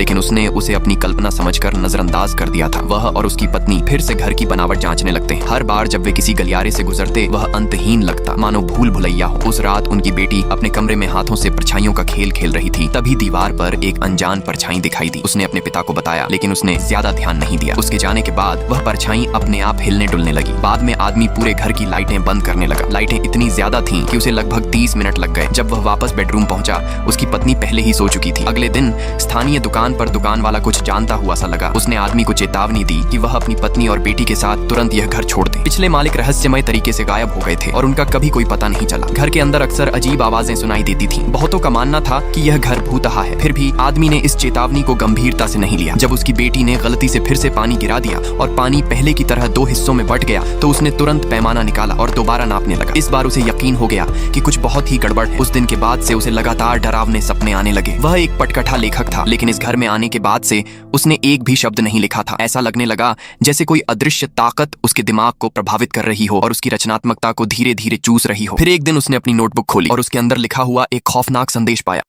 लेकिन उसने उसे अपनी कल्पना समझकर नजरअंदाज कर दिया था। वह और उसकी पत्नी फिर से घर की बनावट जांचने लगते हैं। हर बार जब वे किसी गलियारे से गुजरते वह अंतहीन लगता, मानो भूल भुलैया हो। उस रात उनकी बेटी अपने कमरे में हाथों से परछाइयों का खेल खेल रही थी। तभी दीवार पर एक अनजान परछाई दिखाई दी। उसने अपने पिता को बताया, लेकिन उसने ज्यादा ध्यान नहीं दिया। उसके जाने के बाद वह परछाई अपने आप हिलने डुलने लगी। बाद में आदमी पूरे घर की लाइटें बंद करने लगा। लाइटें इतनी ज्यादा थीं कि उसे लगभग 30 मिनट लग गए। जब वह वापस बेडरूम पहुंचा, उसकी पत्नी पहले ही सो चुकी थी। अगले दिन स्थानीय दुकान पर दुकान वाला कुछ जानता हुआ सा लगा। उसने आदमी को चेतावनी दी कि वह अपनी पत्नी और बेटी के साथ तुरंत यह घर छोड़ दे। पिछले मालिक रहस्यमय तरीके से गायब हो गए थे और उनका कभी कोई पता नहीं चला। घर के अंदर अक्सर अजीब आवाजें सुनाई देती थीं। बहुतों का मानना था कि यह घर भूतहा है। फिर भी आदमी ने इस चेतावनी को गंभीरता से नहीं लिया। जब उसकी बेटी ने गलती से फिर से पानी गिरा दिया और पानी पहले की तरह 2 हिस्सों में बंट गया, तो उसने तुरंत पैमाना निकाला और दोबारा नापने लगा। इस बार उसे यकीन हो गया कि कुछ बहुत ही गड़बड़ है। उस दिन के बाद से उसे लगातार डरावने सपने आने लगे। वह एक पटकथा लेखक था, लेकिन इस घर में आने के बाद से उसने एक भी शब्द नहीं लिखा था। ऐसा लगने लगा जैसे कोई अदृश्य ताकत उसके दिमाग को प्रभावित कर रही हो और उसकी रचनात्मकता को धीरे धीरे चूस रही हो। फिर एक दिन उसने अपनी नोटबुक खोली और उसके अंदर लिखा हुआ एक खौफनाक संदेश पाया।